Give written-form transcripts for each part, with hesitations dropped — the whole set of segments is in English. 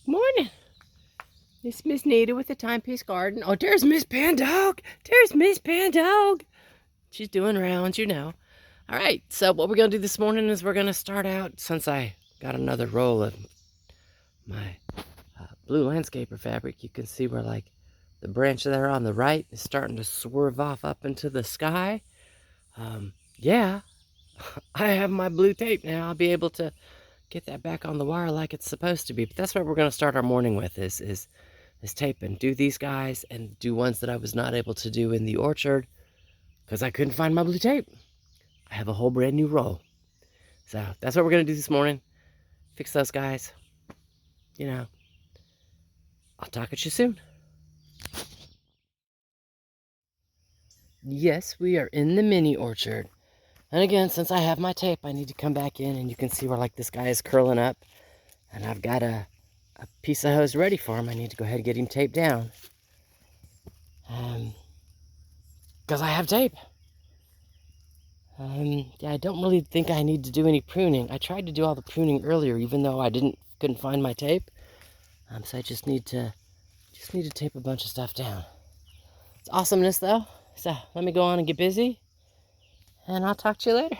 Morning. It's Miss Nita with the Timepiece Garden. Oh, there's Miss Pandog. There's Miss Pandog. She's doing rounds, you know. All right, so what we're going to do this morning is we're going to start out, since I got another roll of my blue landscaper fabric, you can see where, like, the branch there on the right is starting to swerve off up into the sky. Yeah, I have my blue tape now. I'll be able to get that back on the wire like it's supposed to be. But that's what we're going to start our morning with is tape, and do these guys and do ones that I was not able to do in the orchard because I couldn't find my blue tape. I have a whole brand new roll. So that's what we're going to do this morning. Fix those guys. You know, I'll talk at you soon. Yes, we are in the mini orchard. And again, since I have my tape, I need to come back in, and you can see where, like, this guy is curling up. And I've got a piece of hose ready for him. I need to go ahead and get him taped down. Because I have tape. Yeah, I don't really think I need to do any pruning. I tried to do all the pruning earlier, even though I couldn't find my tape. So I just need to tape a bunch of stuff down. It's awesomeness, though. So let me go on and get busy, and I'll talk to you later.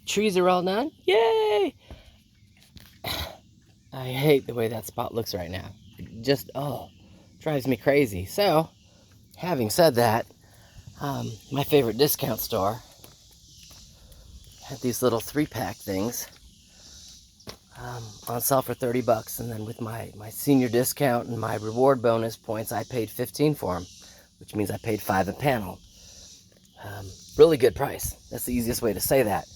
Trees are all done. Yay! I hate the way that spot looks right now. It just, drives me crazy. So, having said that, my favorite discount store had these little 3-pack things on sale for $30, and then with my senior discount and my reward bonus points, I paid $15 for them, which means I paid $5 a panel. Really good price. That's the easiest way to say that.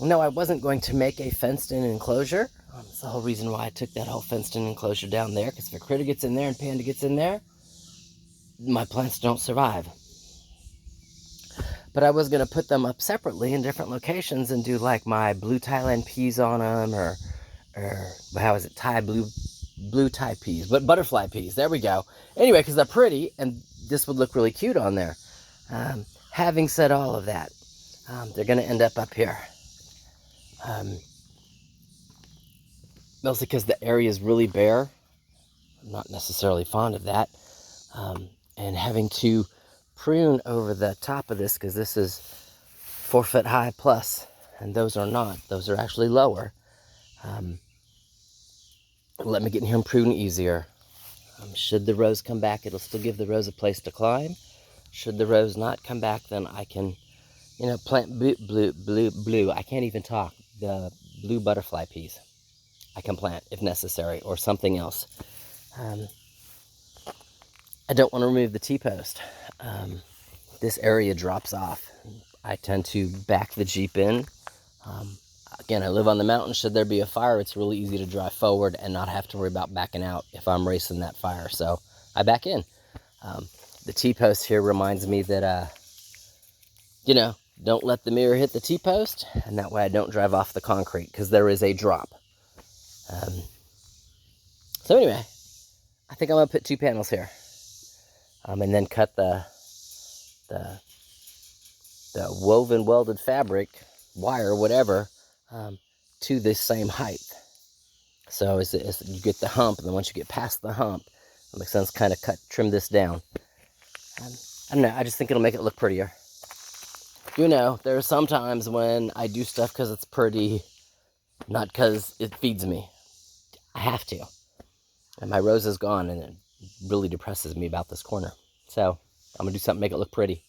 No, I wasn't going to make a fenced-in enclosure. That's the whole reason why I took that whole fenced-in enclosure down there, because if a critter gets in there and panda gets in there, my plants don't survive. But I was going to put them up separately in different locations and do, like, my blue Thailand peas on them, or how is it, blue Thai peas, but butterfly peas. There we go. Anyway, because they're pretty, and this would look really cute on there. Having said all of that, they're going to end up here. Mostly because the area is really bare. I'm not necessarily fond of that. And having to prune over the top of this, because this is 4 foot high plus, and those are not. Those are actually lower. Let me get in here and prune easier. Should the rose come back, it'll still give the rose a place to climb. Should the rose not come back, then I can, plant blue. I can't even talk. The blue butterfly peas I can plant if necessary, or something else. I don't want to remove the T-post. This area drops off. I tend to back the Jeep in. Again, I live on the mountain. Should there be a fire, it's really easy to drive forward and not have to worry about backing out if I'm racing that fire. So I back in. The T-post here reminds me that, don't let the mirror hit the T-post, and that way I don't drive off the concrete, because there is a drop. So anyway, I think I'm going to put 2 panels here. And then cut the woven welded fabric, wire, whatever, to this same height. So as you get the hump, and then once you get past the hump, it makes sense kind of trim this down. I don't know, I just think it'll make it look prettier. There are some times when I do stuff because it's pretty, not because it feeds me. I have to. And my rose is gone, and it really depresses me about this corner. So I'm going to do something to make it look pretty,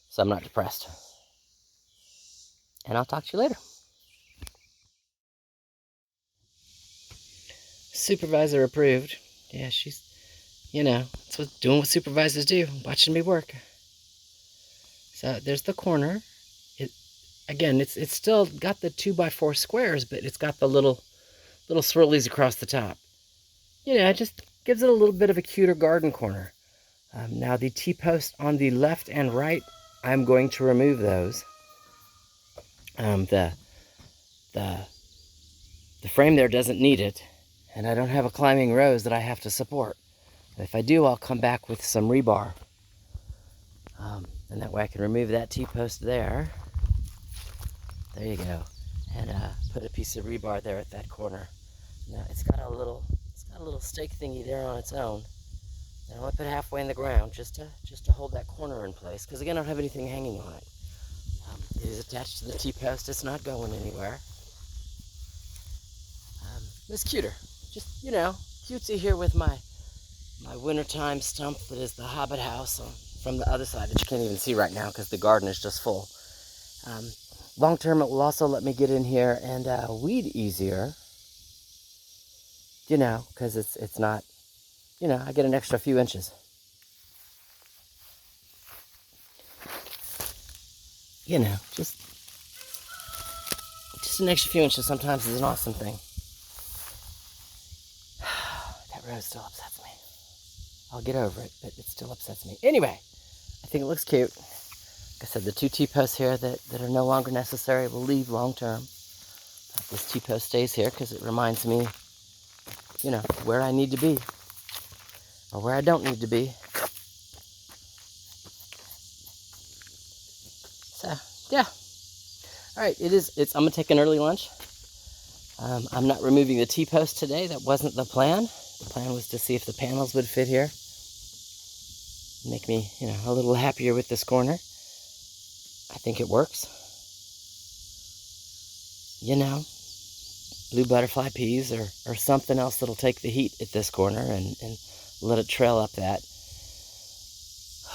so I'm not depressed. And I'll talk to you later. Supervisor approved. Yeah, she's, that's doing what supervisors do, watching me work. So there's the corner. It's still got the 2x4 squares, but it's got the little swirlies across the top. It just gives it a little bit of a cuter garden corner. Now the T-post on the left and right, I'm going to remove those. The frame there doesn't need it, and I don't have a climbing rose that I have to support. If I do, I'll come back with some rebar. And that way I can remove that T-post there. There you go. and put a piece of rebar there at that corner. Now it's got a little stake thingy there on its own. And I only put it halfway in the ground just to hold that corner in place, because again I don't have anything hanging on it. It is attached to the T-post. It's not going anywhere. It's cuter. Just, cutesy here with my wintertime stump that is the Hobbit house from the other side that you can't even see right now because the garden is just full. Long term, it will also let me get in here and weed easier, because it's not, I get an extra few inches. Just an extra few inches sometimes is an awesome thing. That rose still upsets me. I'll get over it, but it still upsets me. Anyway, I think it looks cute. Like I said, the 2 T-posts here that are no longer necessary will leave long term. But this T-post stays here because it reminds me, where I need to be. Or where I don't need to be. So, yeah. Alright, I'm going to take an early lunch. I'm not removing the T-post today. That wasn't the plan. The plan was to see if the panels would fit here. Make me, a little happier with this corner. I think it works. Blue butterfly peas or something else that'll take the heat at this corner and let it trail up that.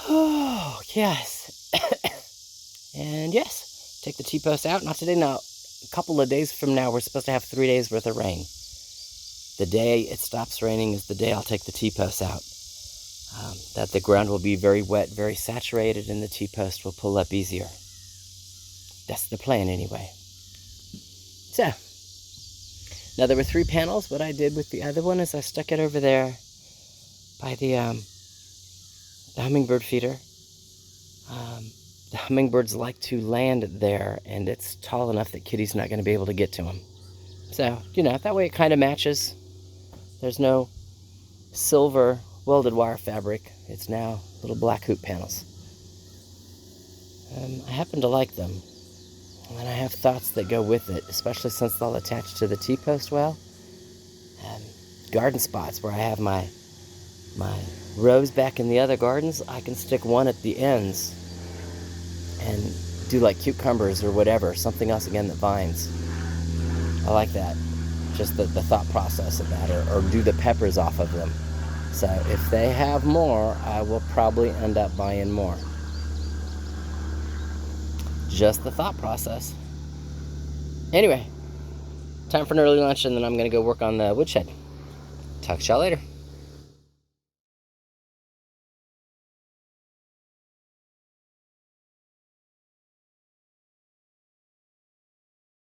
Oh, yes. And yes, take the T-post out. Not today, now. A couple of days from now, we're supposed to have 3 days worth of rain. The day it stops raining is the day I'll take the T-post out. That the ground will be very wet, very saturated, and the T-post will pull up easier. That's the plan anyway. So, now there were 3 panels. What I did with the other one is I stuck it over there by the hummingbird feeder. The hummingbirds like to land there, and it's tall enough that Kitty's not going to be able to get to them. So, that way it kind of matches. There's no silver welded wire fabric. It's now little black hoop panels. I happen to like them. And I have thoughts that go with it, especially since they'll attach to the T-post well. Garden spots where I have my rows back in the other gardens, I can stick one at the ends and do like cucumbers or whatever, something else again that vines. I like that. Just the thought process of that, or do the peppers off of them. So if they have more, I will probably end up buying more. Just the thought process. Anyway, time for an early lunch, and then I'm going to go work on the woodshed. Talk to y'all later.